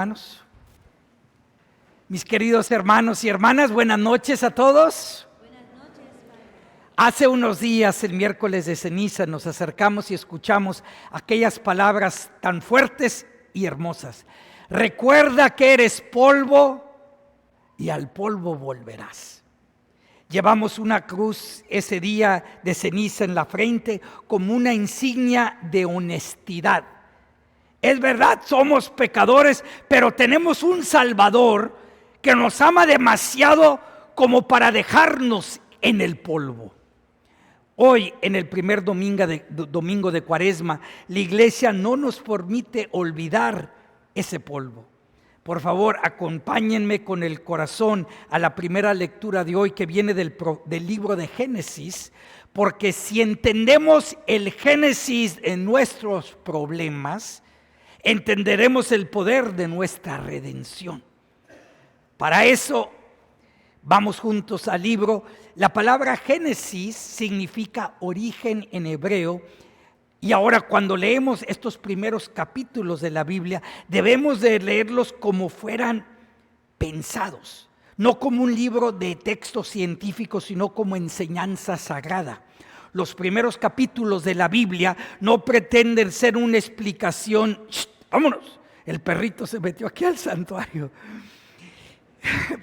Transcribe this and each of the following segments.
Hermanos, mis queridos hermanos y hermanas, buenas noches a todos. Buenas noches, Padre. Hace unos días, el miércoles de ceniza, nos acercamos y escuchamos aquellas palabras tan fuertes y hermosas. Recuerda que eres polvo y al polvo volverás. Llevamos una cruz ese día de ceniza en la frente como una insignia de honestidad. Es verdad, somos pecadores, pero tenemos un Salvador que nos ama demasiado como para dejarnos en el polvo. Hoy, en el primer domingo de Cuaresma, la iglesia no nos permite olvidar ese polvo. Por favor, acompáñenme con el corazón a la primera lectura de hoy que viene del libro de Génesis, porque si entendemos el Génesis en nuestros problemas, entenderemos el poder de nuestra redención. Para eso vamos juntos al libro. La palabra Génesis significa origen en hebreo. Y ahora cuando leemos estos primeros capítulos de la Biblia, debemos de leerlos como fueran pensados. No como un libro de texto científico, sino como enseñanza sagrada. Los primeros capítulos de la Biblia no pretenden ser una explicación. Vámonos, el perrito se metió aquí al santuario.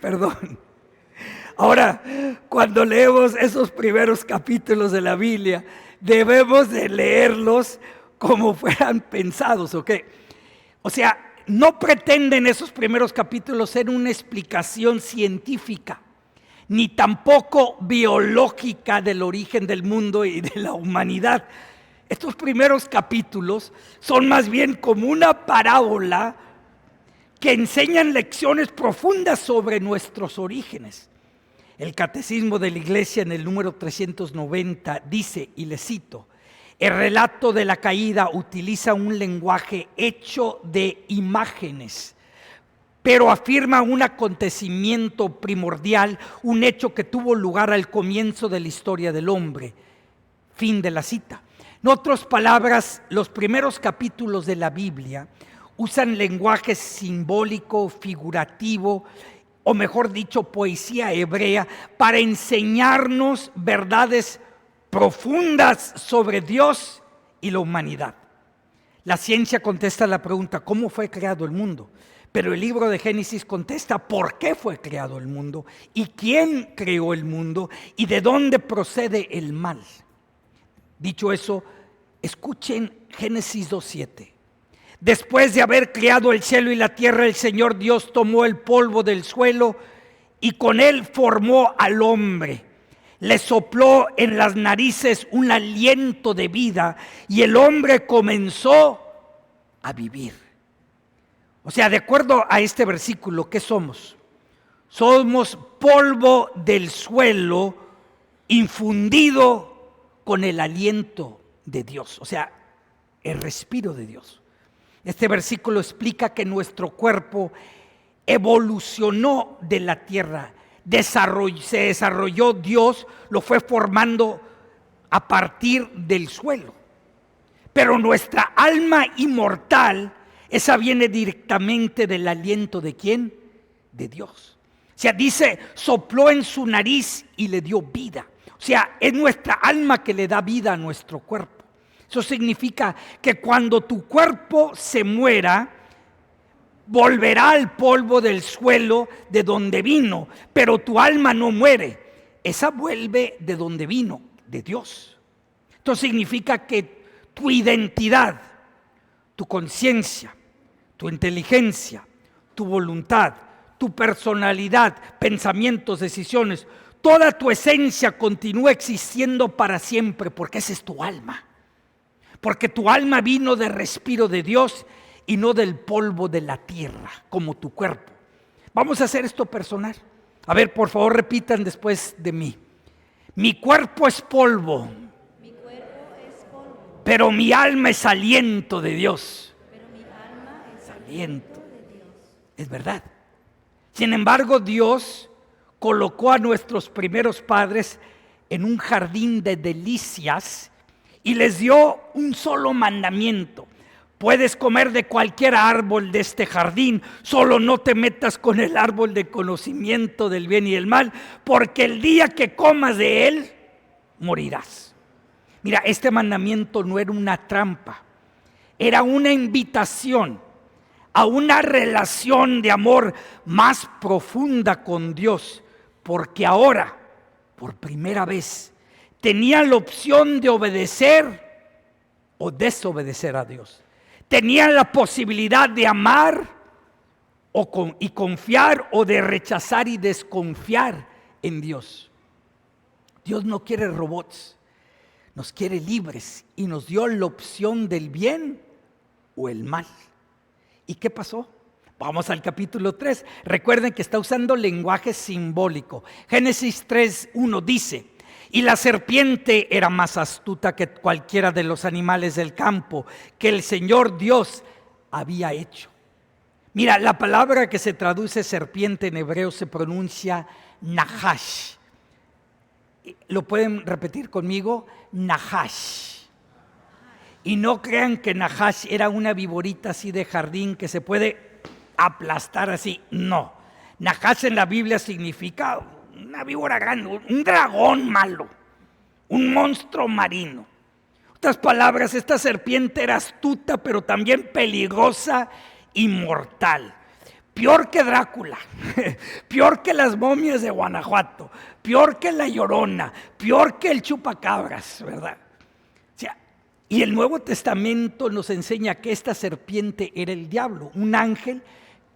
Perdón. Ahora, cuando leemos esos primeros capítulos de la Biblia, debemos de leerlos como fueran pensados, ¿ok? O sea, no pretenden esos primeros capítulos ser una explicación científica, ni tampoco biológica del origen del mundo y de la humanidad. Estos primeros capítulos son más bien como una parábola que enseñan lecciones profundas sobre nuestros orígenes. El Catecismo de la Iglesia en el número 390 dice, y le cito, el relato de la caída utiliza un lenguaje hecho de imágenes, pero afirma un acontecimiento primordial, un hecho que tuvo lugar al comienzo de la historia del hombre. Fin de la cita. En otras palabras, los primeros capítulos de la Biblia usan lenguaje simbólico, figurativo, o mejor dicho, poesía hebrea, para enseñarnos verdades profundas sobre Dios y la humanidad. La ciencia contesta la pregunta, ¿cómo fue creado el mundo? Pero el libro de Génesis contesta, ¿por qué fue creado el mundo? ¿Y quién creó el mundo? ¿Y de dónde procede el mal? Dicho eso, escuchen Génesis 2:7. Después de haber creado el cielo y la tierra, el Señor Dios tomó el polvo del suelo y con él formó al hombre. Le sopló en las narices un aliento de vida y el hombre comenzó a vivir. O sea, de acuerdo a este versículo, ¿qué somos? Somos polvo del suelo infundido con el aliento de Dios, o sea, el respiro de Dios. Este versículo explica que nuestro cuerpo evolucionó de la tierra, se desarrolló, Dios lo fue formando a partir del suelo. Pero nuestra alma inmortal, esa viene directamente del aliento ¿de quién? De Dios. O sea, dice, sopló en su nariz y le dio vida. O sea, es nuestra alma que le da vida a nuestro cuerpo. Eso significa que cuando tu cuerpo se muera, volverá al polvo del suelo de donde vino, pero tu alma no muere. Esa vuelve de donde vino, de Dios. Esto significa que tu identidad, tu conciencia, tu inteligencia, tu voluntad, tu personalidad, pensamientos, decisiones, toda tu esencia continúa existiendo para siempre, porque esa es tu alma. Porque tu alma vino del respiro de Dios y no del polvo de la tierra, como tu cuerpo. Vamos a hacer esto personal. A ver, por favor, repitan después de mí. Mi cuerpo es polvo. Mi cuerpo es polvo. Pero mi alma es aliento de Dios. Pero mi alma es Aliento de Dios. Es verdad. Sin embargo, Dios colocó a nuestros primeros padres en un jardín de delicias y les dio un solo mandamiento: Puedes comer de cualquier árbol de este jardín, solo no te metas con el árbol de conocimiento del bien y del mal, porque el día que comas de él, morirás. Mira, este mandamiento no era una trampa, era una invitación a una relación de amor más profunda con Dios, porque ahora, por primera vez, tenían la opción de obedecer o desobedecer a Dios. Tenían la posibilidad de amar y confiar, o de rechazar y desconfiar en Dios. Dios no quiere robots, nos quiere libres y nos dio la opción del bien o el mal. ¿Y qué pasó? Vamos al capítulo 3. Recuerden que está usando lenguaje simbólico. Génesis 3:1 dice: y la serpiente era más astuta que cualquiera de los animales del campo que el Señor Dios había hecho. Mira, la palabra que se traduce serpiente en hebreo se pronuncia nahash. ¿Lo pueden repetir conmigo? Nahash. Y no crean que nahash era una viborita así de jardín que se puede aplastar así. No. Nahash en la Biblia significa una víbora grande, un dragón malo, un monstruo marino. En otras palabras, esta serpiente era astuta, pero también peligrosa y mortal. Peor que Drácula, peor que las momias de Guanajuato, peor que la Llorona, peor que el chupacabras, ¿verdad? O sea, y el Nuevo Testamento nos enseña que esta serpiente era el diablo, un ángel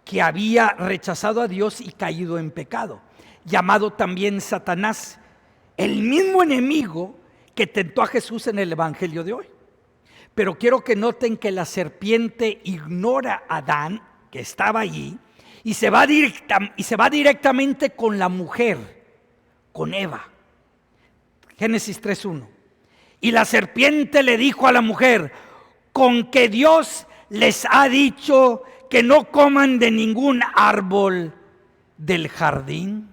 que había rechazado a Dios y caído en pecado, llamado también Satanás, el mismo enemigo que tentó a Jesús en el Evangelio de hoy. Pero quiero que noten que la serpiente ignora a Adán, que estaba allí, y se va directamente con la mujer, con Eva. Génesis 3:1. Y la serpiente le dijo a la mujer: con que Dios les ha dicho que no coman de ningún árbol del jardín.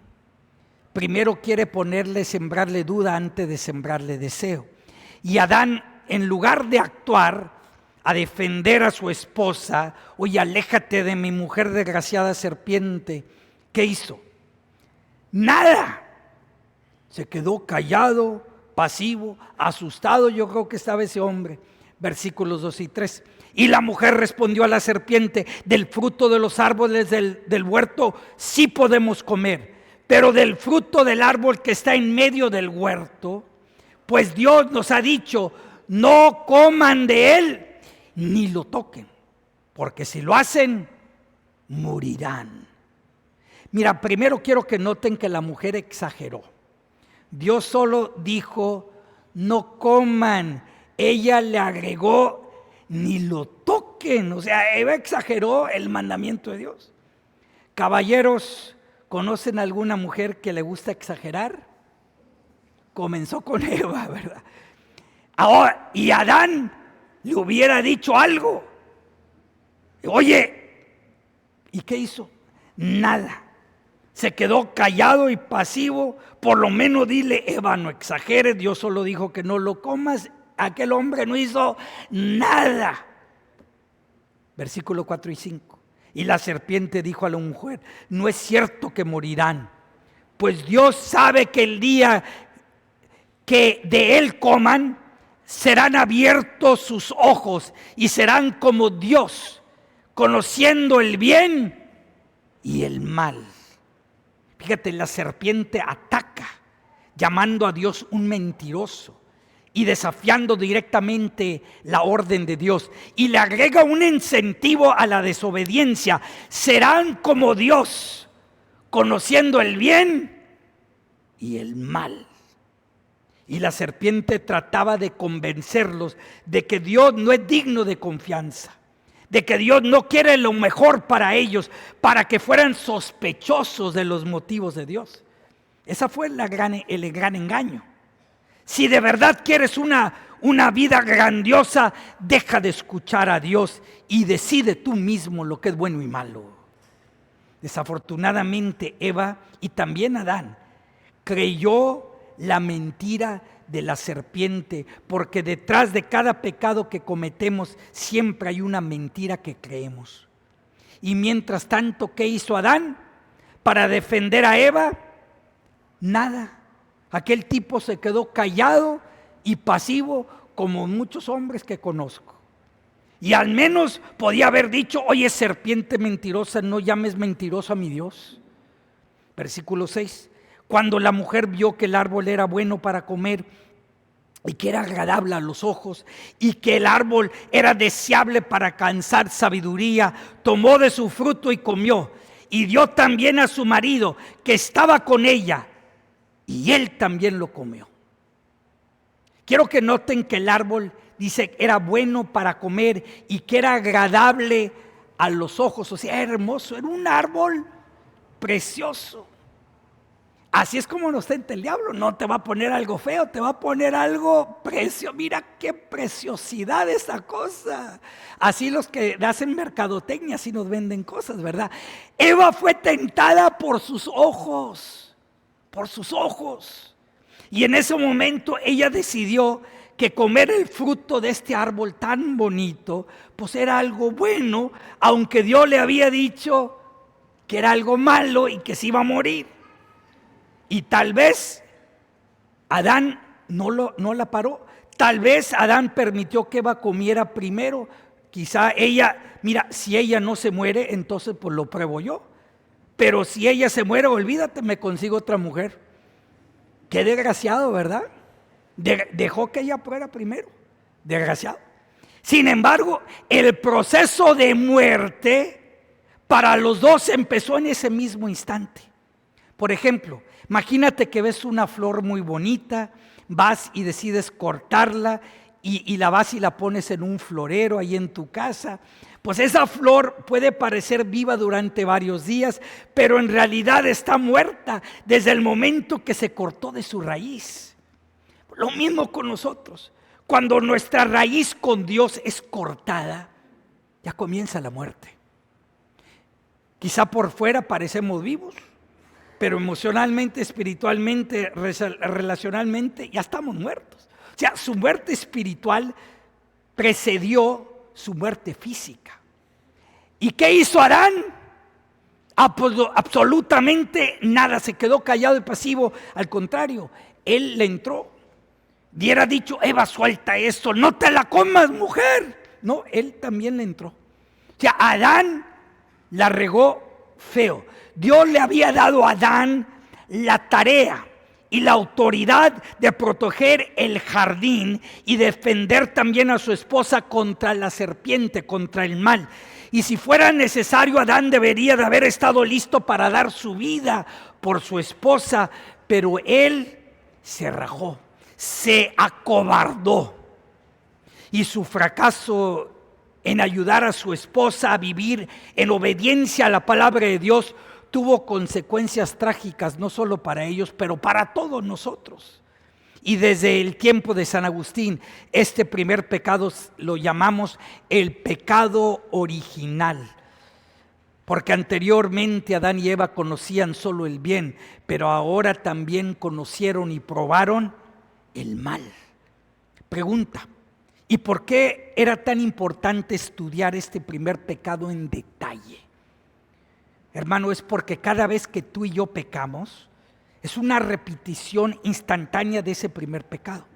Primero quiere sembrarle duda antes de sembrarle deseo. Y Adán, en lugar de actuar a defender a su esposa: oye, aléjate de mi mujer, desgraciada serpiente, ¿qué hizo? Nada. Se quedó callado, pasivo, asustado. Yo creo que estaba ese hombre. Versículos 2 y 3. Y la mujer respondió a la serpiente: del fruto de los árboles del huerto sí podemos comer, pero del fruto del árbol que está en medio del huerto, pues Dios nos ha dicho: no coman de él ni lo toquen, porque si lo hacen, morirán. Mira, primero quiero que noten que la mujer exageró. Dios solo dijo: no coman. Ella le agregó: ni lo toquen. O sea, Eva exageró el mandamiento de Dios. Caballeros, ¿conocen alguna mujer que le gusta exagerar? Comenzó con Eva, ¿verdad? Ahora, y Adán le hubiera dicho algo. Oye, ¿y qué hizo? Nada. Se quedó callado y pasivo. Por lo menos dile: Eva, no exageres, Dios solo dijo que no lo comas. Aquel hombre no hizo nada. Versículo 4 y 5. Y la serpiente dijo a la mujer: no es cierto que morirán, pues Dios sabe que el día que de él coman, serán abiertos sus ojos y serán como Dios, conociendo el bien y el mal. Fíjate, la serpiente ataca, llamando a Dios un mentiroso y desafiando directamente la orden de Dios, y le agrega un incentivo a la desobediencia: serán como Dios, conociendo el bien y el mal. Y la serpiente trataba de convencerlos de que Dios no es digno de confianza, de que Dios no quiere lo mejor para ellos, para que fueran sospechosos de los motivos de Dios. Ese fue el gran engaño. Si de verdad quieres una vida grandiosa, deja de escuchar a Dios y decide tú mismo lo que es bueno y malo. Desafortunadamente, Eva y también Adán creyó la mentira de la serpiente, porque detrás de cada pecado que cometemos siempre hay una mentira que creemos. Y mientras tanto, ¿qué hizo Adán para defender a Eva? Nada. Aquel tipo se quedó callado y pasivo como muchos hombres que conozco. Y al menos podía haber dicho: oye, serpiente mentirosa, no llames mentiroso a mi Dios. Versículo 6. Cuando la mujer vio que el árbol era bueno para comer y que era agradable a los ojos y que el árbol era deseable para alcanzar sabiduría, tomó de su fruto y comió, y dio también a su marido que estaba con ella, y él también lo comió. Quiero que noten que el árbol, dice, era bueno para comer y que era agradable a los ojos. O sea, era hermoso, era un árbol precioso. Así es como nos tenta el diablo. No te va a poner algo feo, te va a poner algo precioso. Mira qué preciosidad esa cosa. Así los que hacen mercadotecnia, así nos venden cosas, ¿verdad? Eva fue tentada por sus ojos, por sus ojos. Y en ese momento ella decidió que comer el fruto de este árbol tan bonito, pues era algo bueno, aunque Dios le había dicho que era algo malo y que se iba a morir. Y tal vez Adán no la paró. Tal vez Adán permitió que Eva comiera primero. Quizá ella, mira, si ella no se muere, entonces pues lo pruebo yo. Pero si ella se muere, olvídate, me consigo otra mujer. Qué desgraciado, ¿verdad? Dejó que ella fuera primero. Desgraciado. Sin embargo, el proceso de muerte para los dos empezó en ese mismo instante. Por ejemplo, imagínate que ves una flor muy bonita, vas y decides cortarla y la vas y la pones en un florero ahí en tu casa. Pues esa flor puede parecer viva durante varios días, pero en realidad está muerta desde el momento que se cortó de su raíz. Lo mismo con nosotros. Cuando nuestra raíz con Dios es cortada, ya comienza la muerte. Quizá por fuera parecemos vivos, pero emocionalmente, espiritualmente, relacionalmente, ya estamos muertos. O sea, su muerte espiritual precedió su muerte física. ¿Y qué hizo Adán? Absolutamente nada, se quedó callado y pasivo. Al contrario, él le entró. Hubiera dicho: Eva, suelta esto, no te la comas, mujer. No, él también le entró. O sea, Adán la regó feo. Dios le había dado a Adán la tarea y la autoridad de proteger el jardín y defender también a su esposa contra la serpiente, contra el mal. Y si fuera necesario, Adán debería de haber estado listo para dar su vida por su esposa, pero él se rajó, se acobardó. Y su fracaso en ayudar a su esposa a vivir en obediencia a la palabra de Dios tuvo consecuencias trágicas, no solo para ellos, pero para todos nosotros. Y desde el tiempo de San Agustín, este primer pecado lo llamamos el pecado original. Porque anteriormente Adán y Eva conocían solo el bien, pero ahora también conocieron y probaron el mal. Pregunta: ¿y por qué era tan importante estudiar este primer pecado en detalle? Hermano, es porque cada vez que tú y yo pecamos, es una repetición instantánea de ese primer pecado.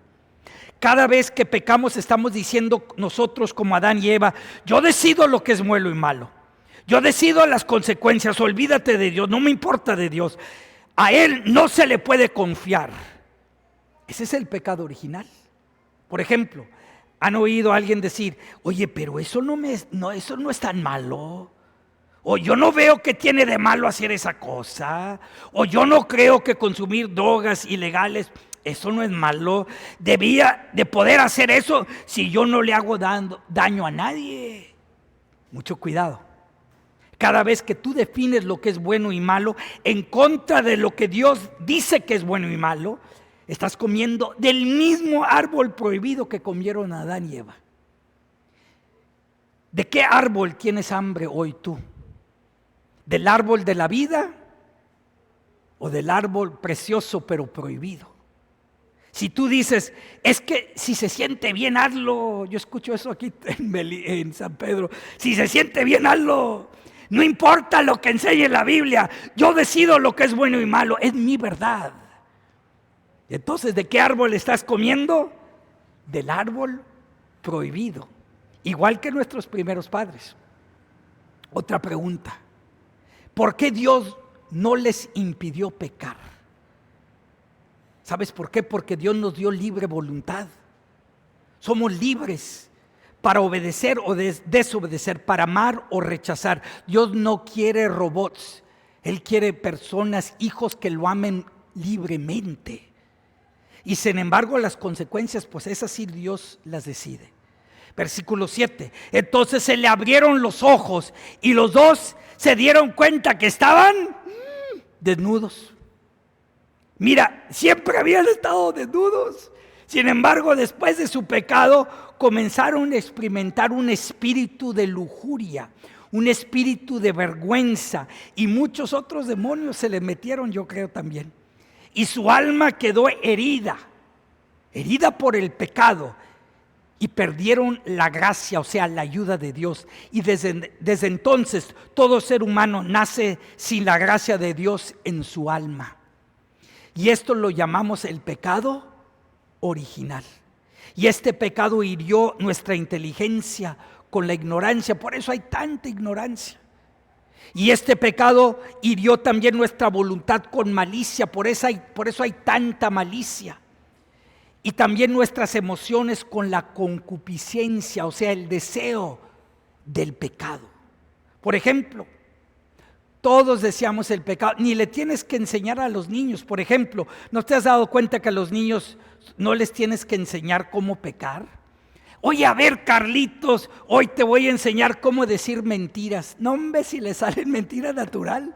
Cada vez que pecamos estamos diciendo nosotros, como Adán y Eva: yo decido lo que es bueno y malo. Yo decido las consecuencias, olvídate de Dios, no me importa de Dios. A Él no se le puede confiar. Ese es el pecado original. Por ejemplo, ¿han oído a alguien decir: oye, pero eso no es tan malo? O yo no veo que tiene de malo hacer esa cosa. O yo no creo que consumir drogas ilegales, eso no es malo. Debía de poder hacer eso si yo no le hago daño a nadie. Mucho cuidado. Cada vez que tú defines lo que es bueno y malo en contra de lo que Dios dice que es bueno y malo, estás comiendo del mismo árbol prohibido que comieron Adán y Eva. ¿De qué árbol tienes hambre hoy tú? ¿Del árbol de la vida o del árbol precioso pero prohibido? Si tú dices, es que si se siente bien, hazlo. Yo escucho eso aquí en San Pedro. Si se siente bien, hazlo. No importa lo que enseñe la Biblia. Yo decido lo que es bueno y malo. Es mi verdad. Entonces, ¿de qué árbol estás comiendo? Del árbol prohibido. Igual que nuestros primeros padres. Otra pregunta. ¿Por qué Dios no les impidió pecar? ¿Sabes por qué? Porque Dios nos dio libre voluntad. Somos libres para obedecer o desobedecer, para amar o rechazar. Dios no quiere robots. Él quiere personas, hijos que lo amen libremente. Y sin embargo las consecuencias, pues esas sí Dios las decide. Versículo 7. Entonces se le abrieron los ojos y los dos se dieron cuenta que estaban desnudos. Mira, siempre habían estado desnudos. Sin embargo, después de su pecado, comenzaron a experimentar un espíritu de lujuria, un espíritu de vergüenza, y muchos otros demonios se le metieron, yo creo también. Y su alma quedó herida por el pecado, y perdieron la gracia, o sea, la ayuda de Dios. Y desde entonces, todo ser humano nace sin la gracia de Dios en su alma. Y esto lo llamamos el pecado original. Y este pecado hirió nuestra inteligencia con la ignorancia. Por eso hay tanta ignorancia. Y este pecado hirió también nuestra voluntad con malicia. Por eso hay tanta malicia. Y también nuestras emociones con la concupiscencia, o sea, el deseo del pecado. Por ejemplo, todos deseamos el pecado, ni le tienes que enseñar a los niños. Por ejemplo, ¿no te has dado cuenta que a los niños no les tienes que enseñar cómo pecar? Oye, a ver, Carlitos, hoy te voy a enseñar cómo decir mentiras. No, hombre, si le salen mentiras natural.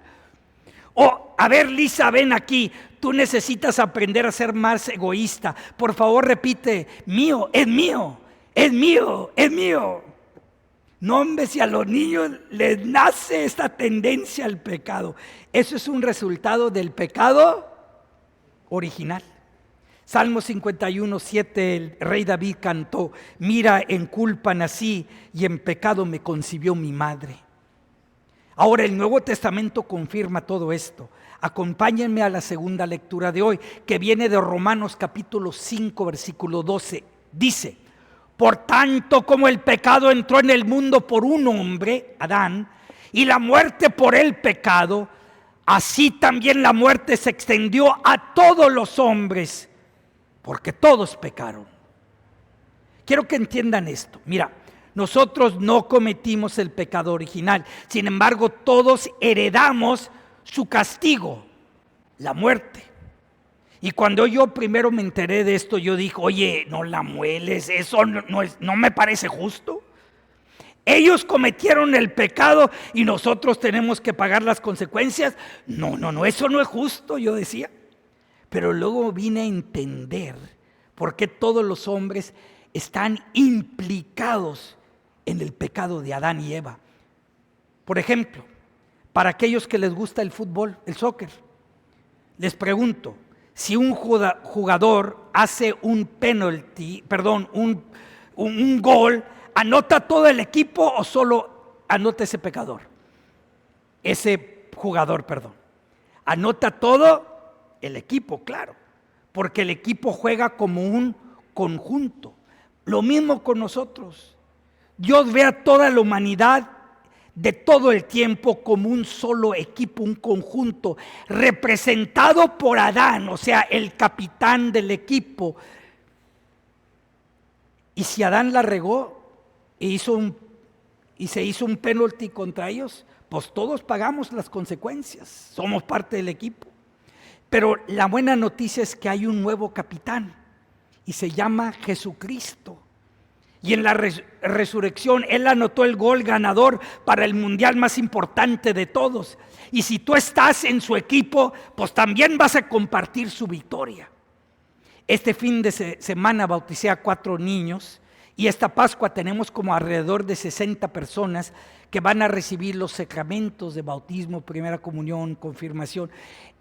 O, a ver, Lisa, ven aquí, tú necesitas aprender a ser más egoísta. Por favor, repite, mío, es mío, es mío, es mío. No, hombre, si a los niños les nace esta tendencia al pecado. Eso es un resultado del pecado original. Salmo 51, 7, el rey David cantó: mira, en culpa nací y en pecado me concibió mi madre. Ahora el Nuevo Testamento confirma todo esto. Acompáñenme a la segunda lectura de hoy, que viene de Romanos capítulo 5, versículo 12. Dice: por tanto, como el pecado entró en el mundo por un hombre, Adán, y la muerte por el pecado, así también la muerte se extendió a todos los hombres, porque todos pecaron. Quiero que entiendan esto. Mira, nosotros no cometimos el pecado original, sin embargo, todos heredamos su castigo, la muerte. Y cuando yo primero me enteré de esto, yo dije: oye, no la mueles, eso no me parece justo. Ellos cometieron el pecado y nosotros tenemos que pagar las consecuencias. No, eso no es justo, yo decía. Pero luego vine a entender por qué todos los hombres están implicados en el pecado de Adán y Eva. Por ejemplo, para aquellos que les gusta el fútbol, el soccer, les pregunto: si un jugador hace un gol, ¿anota todo el equipo o solo anota ese jugador? Anota todo el equipo, claro, porque el equipo juega como un conjunto. Lo mismo con nosotros. Dios ve a toda la humanidad de todo el tiempo como un solo equipo, un conjunto, representado por Adán, o sea, el capitán del equipo. Y si Adán la regó y se hizo un penalti contra ellos, pues todos pagamos las consecuencias, somos parte del equipo. Pero la buena noticia es que hay un nuevo capitán y se llama Jesucristo. Y en la resurrección Él anotó el gol ganador para el mundial más importante de todos. Y si tú estás en su equipo, pues también vas a compartir su victoria. Este fin de semana bauticé a 4 niños y esta Pascua tenemos como alrededor de 60 personas que van a recibir los sacramentos de bautismo, primera comunión, confirmación.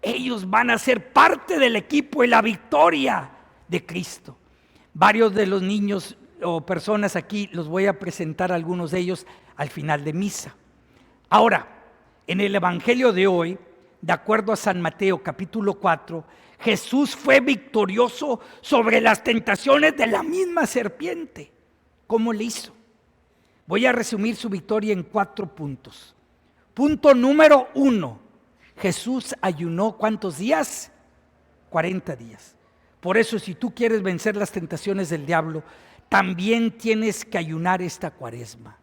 Ellos van a ser parte del equipo y la victoria de Cristo. Varios de los niños o personas aquí, los voy a presentar algunos de ellos al final de misa. Ahora, en el Evangelio de hoy, de acuerdo a San Mateo capítulo 4, Jesús fue victorioso sobre las tentaciones de la misma serpiente. ¿Cómo le hizo? Voy a resumir su victoria en 4 puntos. Punto número 1, Jesús ayunó ¿cuántos días? 40 días. Por eso, si tú quieres vencer las tentaciones del diablo, también tienes que ayunar esta cuaresma.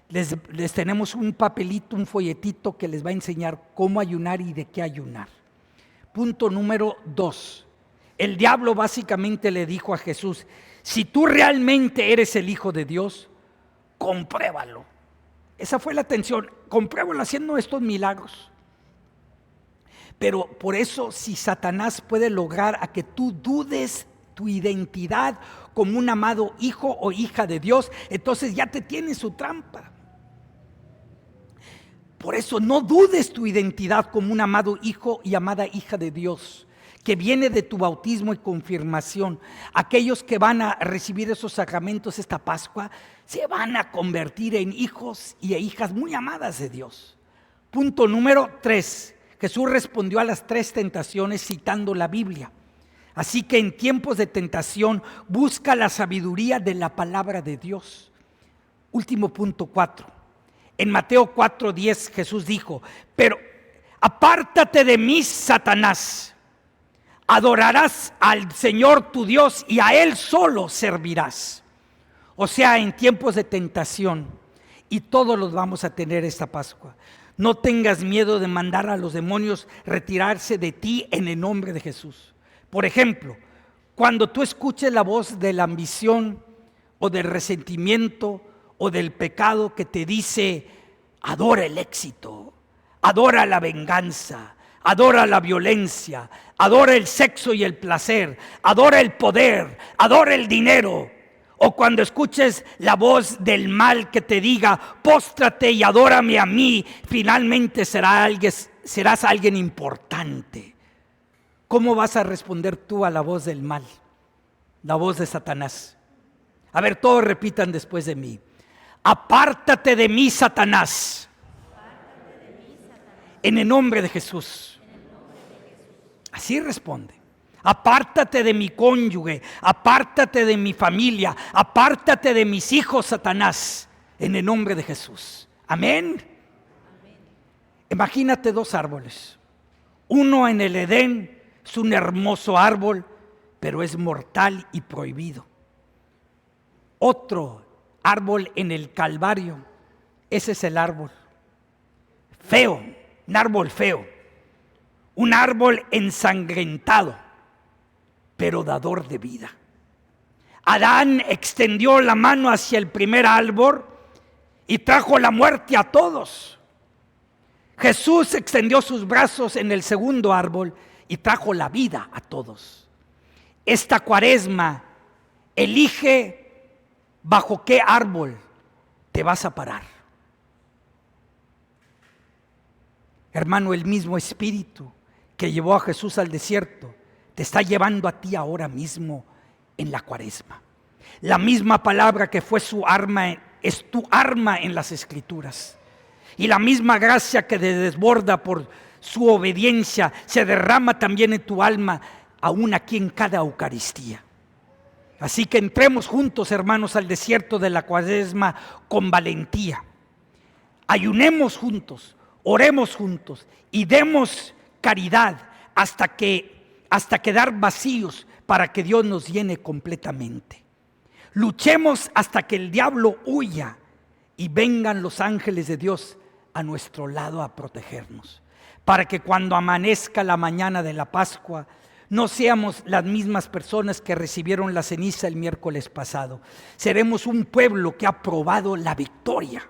Les tenemos un papelito, un folletito que les va a enseñar cómo ayunar y de qué ayunar. Punto número 2. El diablo básicamente le dijo a Jesús: si tú realmente eres el Hijo de Dios, compruébalo. Esa fue la tensión, compruébalo haciendo estos milagros. Pero por eso, si Satanás puede lograr a que tú dudes tu identidad como un amado hijo o hija de Dios, entonces ya te tiene su trampa. Por eso no dudes tu identidad como un amado hijo y amada hija de Dios, que viene de tu bautismo y confirmación. Aquellos que van a recibir esos sacramentos esta Pascua se van a convertir en hijos y hijas muy amadas de Dios. Punto número 3. Jesús respondió a las 3 tentaciones citando la Biblia. Así que en tiempos de tentación busca la sabiduría de la palabra de Dios. Último punto 4. En Mateo 4:10 Jesús dijo: pero apártate de mí, Satanás. Adorarás al Señor tu Dios y a Él solo servirás. O sea, en tiempos de tentación, y todos los vamos a tener esta Pascua, no tengas miedo de mandar a los demonios retirarse de ti en el nombre de Jesús. Por ejemplo, cuando tú escuches la voz de la ambición o del resentimiento o del pecado que te dice: adora el éxito, adora la venganza, adora la violencia, adora el sexo y el placer, adora el poder, adora el dinero. O cuando escuches la voz del mal que te diga: póstrate y adórame a mí, finalmente serás alguien importante. ¿Cómo vas a responder tú a la voz del mal? La voz de Satanás. A ver, todos repitan después de mí: apártate de mí, Satanás. En el nombre de Jesús. Así responde. Apártate de mi cónyuge, apártate de mi familia, apártate de mis hijos, Satanás, en el nombre de Jesús. Amén. Imagínate 2 árboles. Uno en el Edén es un hermoso árbol, pero es mortal y prohibido. Otro árbol en el Calvario, ese es el árbol feo, un árbol feo, un árbol ensangrentado, pero dador de vida. Adán extendió la mano hacia el primer árbol y trajo la muerte a todos. Jesús extendió sus brazos en el segundo árbol y trajo la vida a todos. Esta cuaresma, elige bajo qué árbol te vas a parar. Hermano, el mismo Espíritu que llevó a Jesús al desierto te está llevando a ti ahora mismo en la cuaresma. La misma palabra que fue su arma es tu arma en las Escrituras. Y la misma gracia que te desborda por su obediencia se derrama también en tu alma, aún aquí en cada Eucaristía. Así que entremos juntos, hermanos, al desierto de la cuaresma con valentía. Ayunemos juntos, oremos juntos y demos caridad hasta quedar vacíos para que Dios nos llene completamente. Luchemos hasta que el diablo huya y vengan los ángeles de Dios a nuestro lado a protegernos, para que cuando amanezca la mañana de la Pascua no seamos las mismas personas que recibieron la ceniza el miércoles pasado. Seremos un pueblo que ha probado la victoria,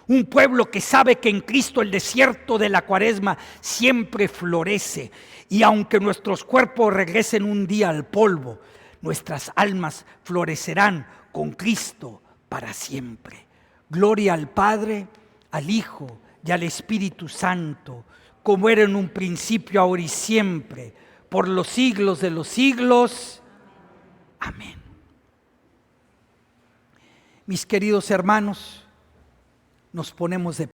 un pueblo que sabe que en Cristo el desierto de la cuaresma siempre florece, y aunque nuestros cuerpos regresen un día al polvo, nuestras almas florecerán con Cristo para siempre. Gloria al Padre, al Hijo y al Espíritu Santo, como era en un principio, ahora y siempre, por los siglos de los siglos. Amén. Mis queridos hermanos, nos ponemos de